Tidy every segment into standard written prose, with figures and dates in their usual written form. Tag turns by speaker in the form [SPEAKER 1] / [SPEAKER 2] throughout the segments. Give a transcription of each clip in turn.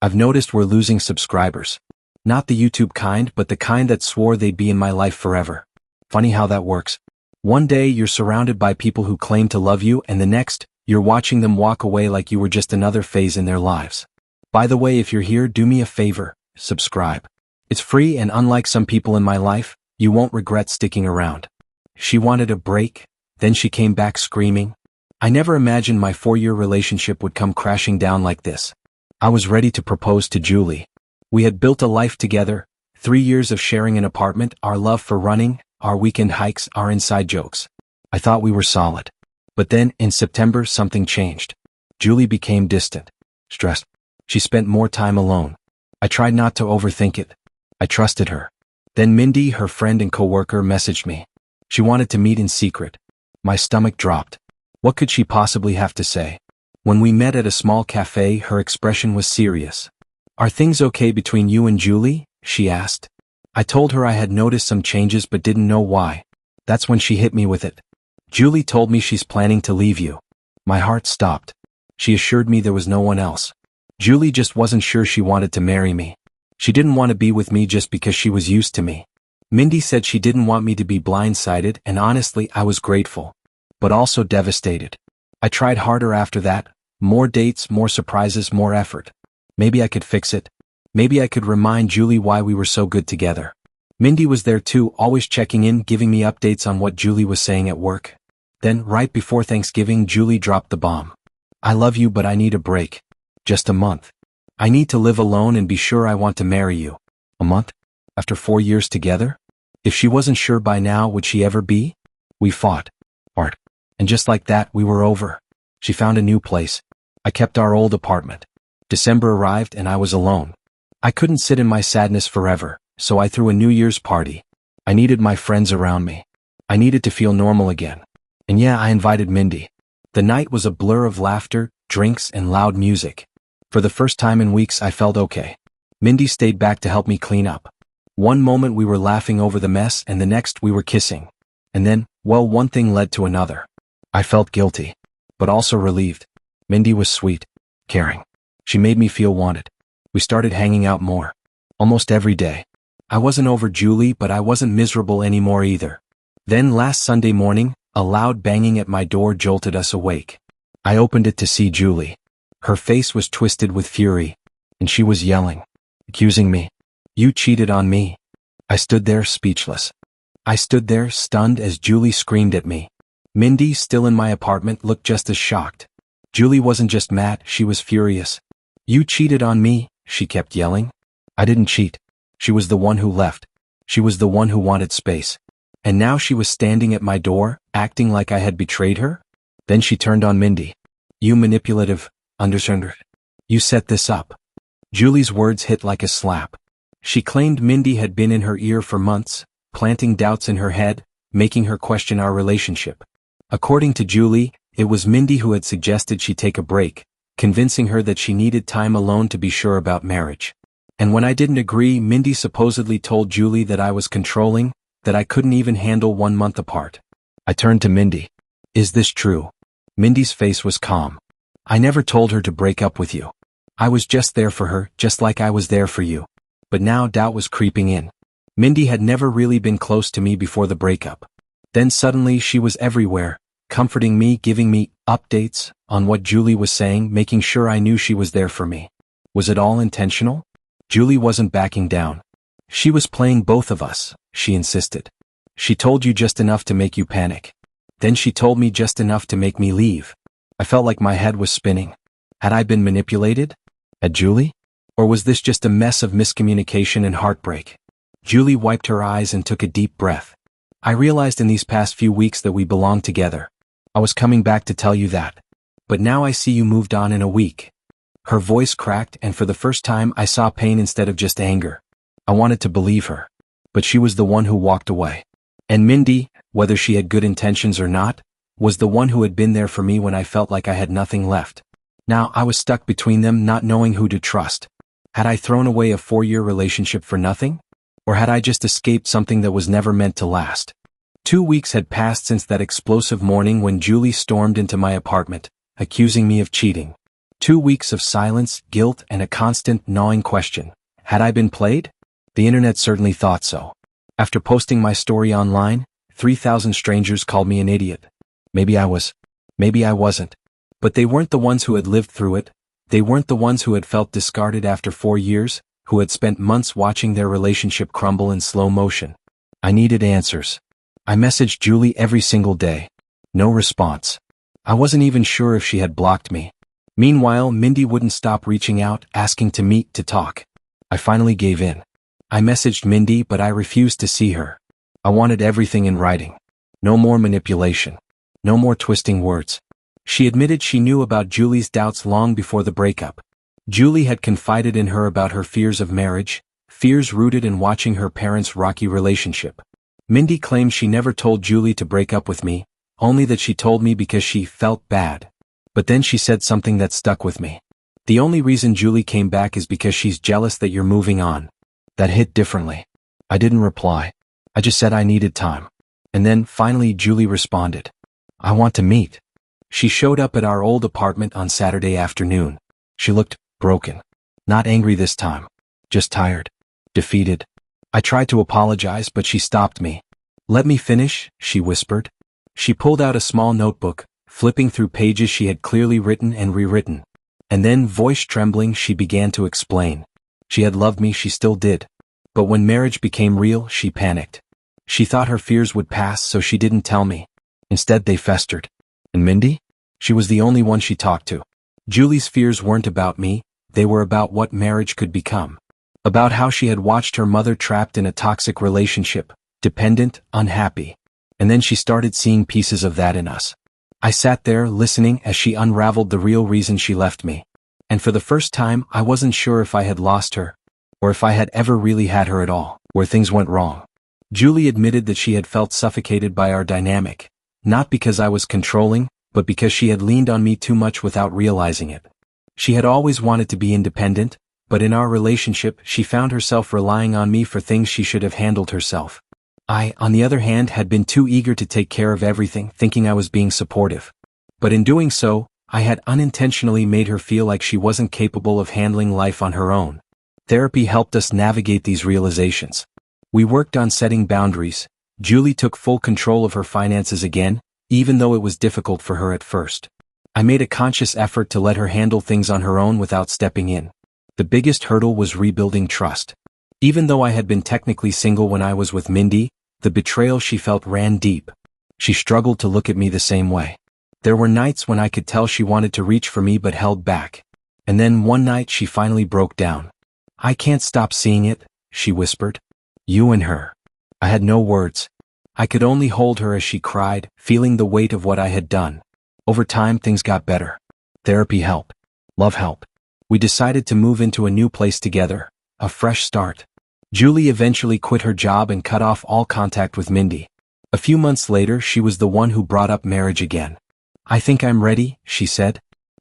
[SPEAKER 1] I've noticed we're losing subscribers. Not the YouTube kind, but the kind that swore they'd be in my life forever. Funny how that works. One day you're surrounded by people who claim to love you, and the next, you're watching them walk away like you were just another phase in their lives. By the way, if you're here, do me a favor, subscribe. It's free, and unlike some people in my life, you won't regret sticking around. She wanted a break, then she came back screaming. I never imagined my 4-year relationship would come crashing down like this. I was ready to propose to Julie. We had built a life together, 3 years of sharing an apartment, our love for running, our weekend hikes, our inside jokes. I thought we were solid. But then, in September, something changed. Julie became distant, stressed. She spent more time alone. I tried not to overthink it. I trusted her. Then Mindy, her friend and coworker, messaged me. She wanted to meet in secret. My stomach dropped. What could she possibly have to say? When we met at a small cafe, her expression was serious. "Are things okay between you and Julie?" she asked. I told her I had noticed some changes but didn't know why. That's when she hit me with it. "Julie told me she's planning to leave you." My heart stopped. She assured me there was no one else. Julie just wasn't sure she wanted to marry me. She didn't want to be with me just because she was used to me. Mindy said she didn't want me to be blindsided, and honestly, I was grateful. But also devastated. I tried harder after that. More dates, more surprises, more effort. Maybe I could fix it. Maybe I could remind Julie why we were so good together. Mindy was there too, always checking in, giving me updates on what Julie was saying at work. Then, right before Thanksgiving, Julie dropped the bomb. "I love you, but I need a break. Just a month. I need to live alone and be sure I want to marry you." A month? After 4 years together? If she wasn't sure by now, would she ever be? We fought. Hard. And just like that, we were over. She found a new place. I kept our old apartment. December arrived and I was alone. I couldn't sit in my sadness forever, so I threw a New Year's party. I needed my friends around me. I needed to feel normal again. And yeah, I invited Mindy. The night was a blur of laughter, drinks, and loud music. For the first time in weeks, I felt okay. Mindy stayed back to help me clean up. One moment we were laughing over the mess, and the next we were kissing. And then, well, one thing led to another. I felt guilty, but also relieved. Mindy was sweet, caring. She made me feel wanted. We started hanging out more. Almost every day. I wasn't over Julie, but I wasn't miserable anymore either. Then last Sunday morning, a loud banging at my door jolted us awake. I opened it to see Julie. Her face was twisted with fury, and she was yelling, accusing me. "You cheated on me." I stood there speechless. I stood there stunned as Julie screamed at me. Mindy, still in my apartment, looked just as shocked. Julie wasn't just mad, she was furious. "You cheated on me," she kept yelling. I didn't cheat. She was the one who left. She was the one who wanted space. And now she was standing at my door, acting like I had betrayed her? Then she turned on Mindy. "You manipulative, understand? You set this up." Julie's words hit like a slap. She claimed Mindy had been in her ear for months, planting doubts in her head, making her question our relationship. According to Julie, it was Mindy who had suggested she take a break, convincing her that she needed time alone to be sure about marriage. And when I didn't agree, Mindy supposedly told Julie that I was controlling, that I couldn't even handle 1 month apart. I turned to Mindy. "Is this true?" Mindy's face was calm. "I never told her to break up with you. I was just there for her, just like I was there for you." But now doubt was creeping in. Mindy had never really been close to me before the breakup. Then suddenly she was everywhere, comforting me, giving me updates on what Julie was saying, making sure I knew she was there for me. Was it all intentional? Julie wasn't backing down. She was playing both of us, she insisted. "She told you just enough to make you panic. Then she told me just enough to make me leave." I felt like my head was spinning. Had I been manipulated? Had Julie? Or was this just a mess of miscommunication and heartbreak? Julie wiped her eyes and took a deep breath. "I realized in these past few weeks that we belonged together. I was coming back to tell you that. But now I see you moved on in a week." Her voice cracked, and for the first time I saw pain instead of just anger. I wanted to believe her. But she was the one who walked away. And Mindy, whether she had good intentions or not, was the one who had been there for me when I felt like I had nothing left. Now I was stuck between them, not knowing who to trust. Had I thrown away a 4-year relationship for nothing? Or had I just escaped something that was never meant to last? 2 weeks had passed since that explosive morning when Julie stormed into my apartment, accusing me of cheating. 2 weeks of silence, guilt, and a constant gnawing question. Had I been played? The internet certainly thought so. After posting my story online, 3,000 strangers called me an idiot. Maybe I was. Maybe I wasn't. But they weren't the ones who had lived through it. They weren't the ones who had felt discarded after 4 years, who had spent months watching their relationship crumble in slow motion. I needed answers. I messaged Julie every single day. No response. I wasn't even sure if she had blocked me. Meanwhile, Mindy wouldn't stop reaching out, asking to meet, to talk. I finally gave in. I messaged Mindy, but I refused to see her. I wanted everything in writing. No more manipulation. No more twisting words. She admitted she knew about Julie's doubts long before the breakup. Julie had confided in her about her fears of marriage, fears rooted in watching her parents' rocky relationship. Mindy claimed she never told Julie to break up with me, only that she told me because she felt bad. But then she said something that stuck with me. The only reason Julie came back is because she's jealous that you're moving on. That hit differently. I didn't reply. I just said I needed time. And then, finally, Julie responded. I want to meet. She showed up at our old apartment on Saturday afternoon. She looked broken. Not angry this time. Just tired. Defeated. I tried to apologize, but she stopped me. Let me finish, she whispered. She pulled out a small notebook, flipping through pages she had clearly written and rewritten. And then, voice trembling, she began to explain. She had loved me, she still did. But when marriage became real, she panicked. She thought her fears would pass, so she didn't tell me. Instead, they festered. And Mindy? She was the only one she talked to. Julie's fears weren't about me, they were about what marriage could become. About how she had watched her mother trapped in a toxic relationship, dependent, unhappy. And then she started seeing pieces of that in us. I sat there, listening as she unraveled the real reason she left me. And for the first time, I wasn't sure if I had lost her, or if I had ever really had her at all, where things went wrong. Julie admitted that she had felt suffocated by our dynamic, not because I was controlling, but because she had leaned on me too much without realizing it. She had always wanted to be independent, but in our relationship, she found herself relying on me for things she should have handled herself. I, on the other hand, had been too eager to take care of everything, thinking I was being supportive. But in doing so, I had unintentionally made her feel like she wasn't capable of handling life on her own. Therapy helped us navigate these realizations. We worked on setting boundaries. Julie took full control of her finances again, even though it was difficult for her at first. I made a conscious effort to let her handle things on her own without stepping in. The biggest hurdle was rebuilding trust. Even though I had been technically single when I was with Mindy, the betrayal she felt ran deep. She struggled to look at me the same way. There were nights when I could tell she wanted to reach for me but held back. And then one night she finally broke down. I can't stop seeing it, she whispered. You and her. I had no words. I could only hold her as she cried, feeling the weight of what I had done. Over time, things got better. Therapy helped. Love helped. We decided to move into a new place together, a fresh start. Julie eventually quit her job and cut off all contact with Mindy. A few months later, she was the one who brought up marriage again. I think I'm ready, she said.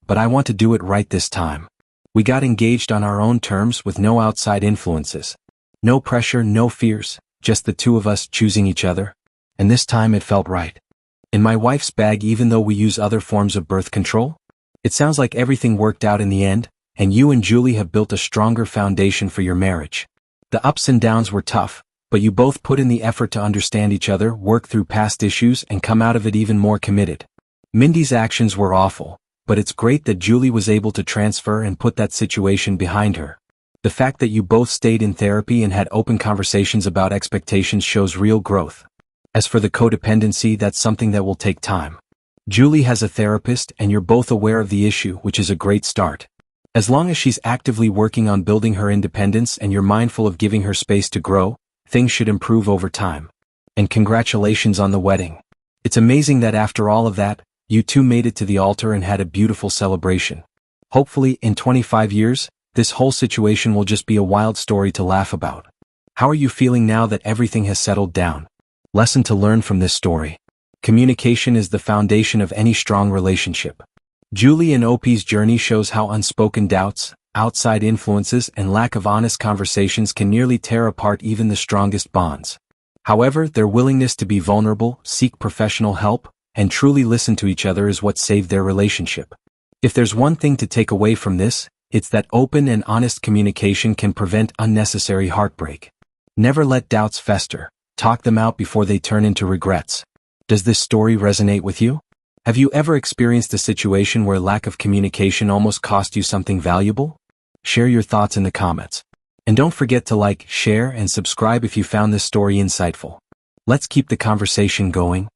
[SPEAKER 1] But I want to do it right this time. We got engaged on our own terms with no outside influences. No pressure, no fears, just the two of us choosing each other. And this time it felt right. In my wife's bag, even though we use other forms of birth control? It sounds like everything worked out in the end, and you and Julie have built a stronger foundation for your marriage. The ups and downs were tough, but you both put in the effort to understand each other, work through past issues, and come out of it even more committed. Mindy's actions were awful, but it's great that Julie was able to transfer and put that situation behind her. The fact that you both stayed in therapy and had open conversations about expectations shows real growth. As for the codependency, that's something that will take time. Julie has a therapist and you're both aware of the issue, which is a great start. As long as she's actively working on building her independence and you're mindful of giving her space to grow, things should improve over time. And congratulations on the wedding. It's amazing that after all of that, you two made it to the altar and had a beautiful celebration. Hopefully, in 25 years, this whole situation will just be a wild story to laugh about. How are you feeling now that everything has settled down? Lesson to learn from this story. Communication is the foundation of any strong relationship. Julie and Opie's journey shows how unspoken doubts, outside influences, and lack of honest conversations can nearly tear apart even the strongest bonds. However, their willingness to be vulnerable, seek professional help, and truly listen to each other is what saved their relationship. If there's one thing to take away from this, it's that open and honest communication can prevent unnecessary heartbreak. Never let doubts fester. Talk them out before they turn into regrets. Does this story resonate with you? Have you ever experienced a situation where lack of communication almost cost you something valuable? Share your thoughts in the comments. And don't forget to like, share, and subscribe if you found this story insightful. Let's keep the conversation going.